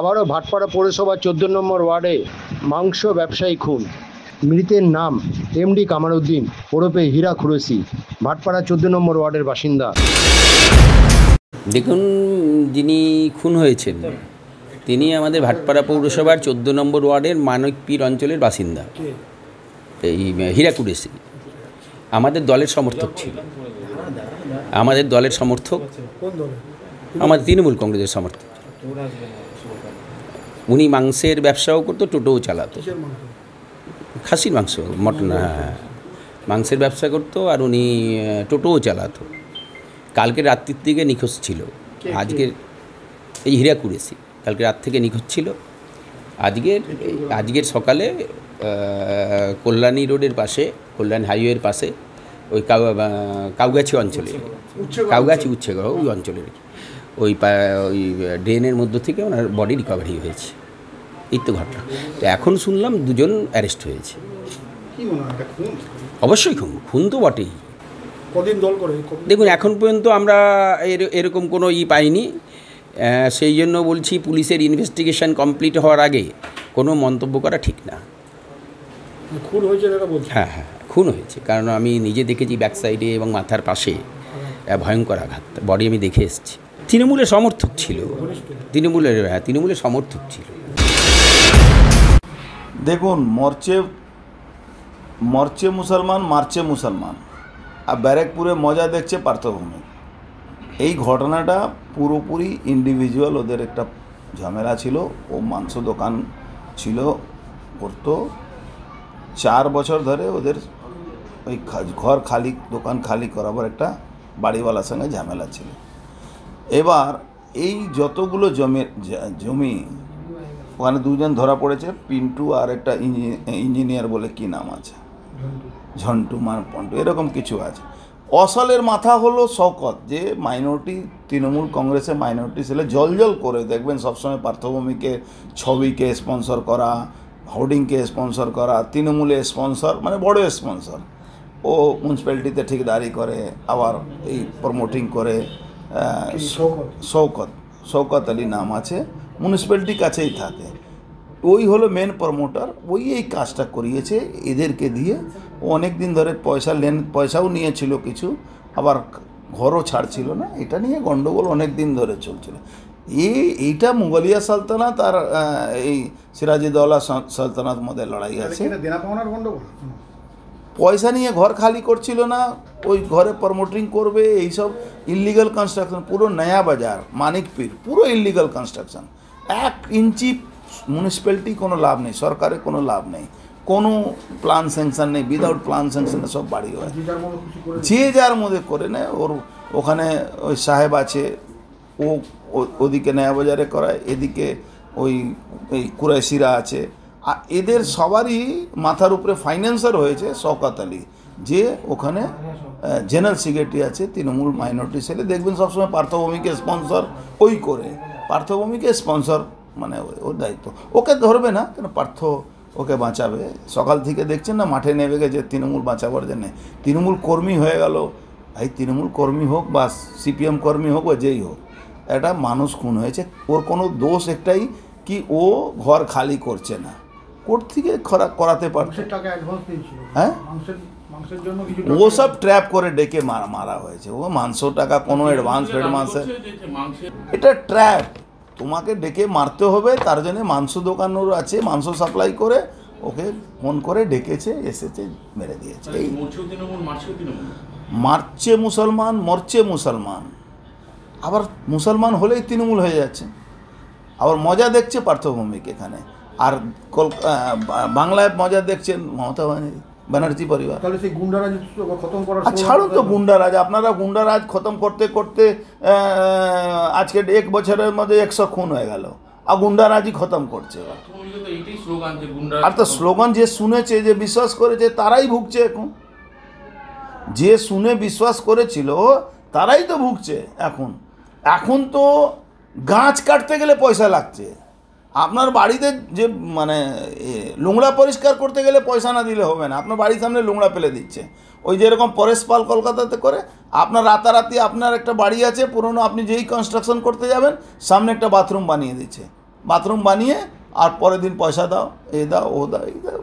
আবারও ভাটপাড়া পৌরসভার 14 নম্বর ওয়ার্ডে মাংস ব্যবসায়ী খুন। মৃতের নাম এমডি কামারউদ্দিন ওরফে হীরা কুরেশি, ভাটপাড়া 14 নম্বর ওয়ার্ডের বাসিন্দা। দেখুন, যিনি খুন হয়েছেন তিনি আমাদের ভাটপাড়া পৌরসভার 14 নম্বর ওয়ার্ডের মানিকপীর অঞ্চলের বাসিন্দা, এই হীরা কুরেশি। আমাদের দলের সমর্থক ছিল, আমাদের দলের সমর্থক, আমাদের তৃণমূল কংগ্রেসের সমর্থক। উনি মাংসের ব্যবসাও করতো, টোটোও চালাতো, খাসির মাংস, মটন, হ্যাঁ, মাংসের ব্যবসা করতো, আর উনি টোটোও চালাতো। কালকে রাত্রির দিকে নিখোঁজ ছিল। আজকের এই হীরা কুরেশি কালকে রাত থেকে নিখোঁজ ছিল। আজকের সকালে কল্যাণী রোডের পাশে, কল্যাণ হাইওয়ের পাশে, ওই কাউগাছি অঞ্চলে, কাউগাছি উচ্ছেগড় ওই অঞ্চলের ওই ড্রেনের মধ্য থেকে ওনার বডি রিকভারি হয়েছে। এই তো ঘটনা। তো এখন শুনলাম দুজন অ্যারেস্ট হয়েছে। অবশ্যই খুন তো বটেই। কদিন দল করে? দেখুন, এখন পর্যন্ত আমরা এরকম কোনো পাইনি। সেই জন্য বলছি, পুলিশের ইনভেস্টিগেশন কমপ্লিট হওয়ার আগে কোনো মন্তব্য করা ঠিক না। খুন হয়েছে দাদা বলছি? হ্যাঁ, খুন হয়েছে, কারণ আমি নিজে দেখেছি ব্যাক সাইডে এবং মাথার পাশে ভয়ঙ্কর আঘাত, বডি আমি দেখে এসেছি। তৃণমূলের সমর্থক ছিল, তৃণমূলের সমর্থক ছিল। দেখুন, মরছে মুসলমান, মারছে মুসলমান, আর ব্যারাকপুরে মজা দেখছে পার্থভূমি। এই ঘটনাটা পুরোপুরি ইন্ডিভিজুয়াল, ওদের একটা ঝামেলা ছিল। ও মাংস দোকান ছিল, করতো 4 বছর ধরে। ওদের ওই ঘর খালি, দোকান খালি করাবার একটা বাড়িওয়ালার সঙ্গে ঝামেলা ছিল। এবার এই যতগুলো জমি ওখানে দুজন ধরা পড়েছে, পিন্টু আর একটা ইঞ্জিনিয়ার বলে কি নাম আছে, ঝন্টু পন্টু, এরকম কিছু আছে। অসলের মাথা হলো শওকত, যে মাইনরিটি, তৃণমূল কংগ্রেসের মাইনরিটি ছেলে, জল করে দেখবেন সবসময় পার্থভূমিকে, ছবিকে স্পন্সর করা, হোর্ডিংকে স্পন্সর করা, তৃণমূলে স্পন্সর, মানে বড় স্পন্সর। ও মিউনিসিপ্যালিটিতে ঠিকদারি করে, আবার এই প্রমোটিং করে। শওকত আলী নাম আছে, মিউনিসিপ্যালিটির কাছেই থাকে। ওই হলো মেন প্রমোটার। ওই এই কাজটা করিয়েছে এদেরকে দিয়ে। ও অনেক দিন ধরে পয়সাও নিয়েছিল কিছু, আবার ঘরও ছাড়ছিল না। এটা নিয়ে গণ্ডগোল অনেক দিন ধরে চলছিল। এইটা মুঘলিয়া সালতানাত আর এই সিরাজউদ্দৌলা সালতানাত মধ্যে লড়াই আছে। পয়সা নিয়ে ঘর খালি করছিল না, ওই ঘরে প্রমোটিং করবে, এইসব ইলিগাল কনস্ট্রাকশন। পুরো নয়া বাজার, মানিকপীর, পুরো ইলিগাল কনস্ট্রাকশন। 1 ইঞ্চি মিউনিসিপ্যালিটি কোনো লাভ নেই, সরকারের কোনো লাভ নেই, কোনো প্ল্যান স্যাংশন নেই। উইদাউট প্ল্যান স্যাংশনে সব বাড়ি হয়, যে যার মধ্যে করে নেয়। ওর ওখানে ওই সাহেব আছে, ও ওদিকে নয়া বাজারে করায়, এদিকে ওই কুরাইশিরা আছে। আর এদের সবারই মাথার উপরে ফাইন্যান্সার হয়েছে শওকত আলী, যে ওখানে জেনারেল সেক্রেটারি আছে, তৃণমূল মাইনরিটি ছেলে। দেখবেন সবসময় পার্থভূমিকে স্পন্সর ওই করে, পার্থভূমিকে স্পন্সর মানে ওর দায়িত্ব। ওকে ধরবে না কেন, পার্থ ওকে বাঁচাবে। সকাল থেকে দেখছেন না মাঠে নেমে গেছে তৃণমূল বাঁচাবার জন্যে। তৃণমূল কর্মী হয়ে গেল। এই তৃণমূল কর্মী হোক বা সিপিএম কর্মী হোক বা যেই হোক, একটা মানুষ খুন হয়েছে। ওর কোনো দোষ একটাই কি, ও ঘর খালি করছে না, কোর্ট থেকে করাতে পারছে। হ্যাঁ, ও সব ট্র্যাপ করে ডেকে মারা হয়েছে। ও মাংস টাকা কোনো অ্যাডভান্স, এটা ট্র্যাপ। তোমাকে ডেকে মারতে হবে, তার জন্য মাংস দোকানও আছে, মাংস সাপ্লাই করে ওকে ফোন করে ডেকেছে, এসেছে, মেরে দিয়েছে। এই মারছে মুসলমান, মরছে মুসলমান। আবার মুসলমান হলেই তৃণমূল হয়ে যাচ্ছে। আবার মজা দেখছে পার্থভূমিকে এখানে। আর বাংলায় মজা দেখছেন মমতা ব্যানার্জি পরিবার। ছাড়ুন তো গুন্ডারাজ। আপনারা গুন্ডারাজ খতম করতে করতে আজকে 1 বছরের মধ্যে 100 খুন হয়ে গেল, আর গুন্ডারাজই খতম করছে। আর তো স্লোগান যে শুনেছে, যে বিশ্বাস করেছে, তারাই ভুগছে এখন। যে শুনে বিশ্বাস করেছিল তারাই তো ভুগছে এখন। এখন তো গাছ কাটতে গেলে পয়সা লাগছে। আপনার বাড়িতে যে মানে নোংরা পরিষ্কার করতে গেলে পয়সা না দিলে হবে না। আপনার বাড়ির সামনে নোংরা ফেলে দিচ্ছে। ওই যেরকম পরেশ পাল কলকাতাতে করে, আপনার রাতারাতি আপনার একটা বাড়ি আছে পুরনো, আপনি যেই কনস্ট্রাকশন করতে যাবেন সামনে একটা বাথরুম বানিয়ে দিচ্ছে। বাথরুম বানিয়ে আর পরের দিন পয়সা দাও, এ দাও, ও দাও, এই দাও।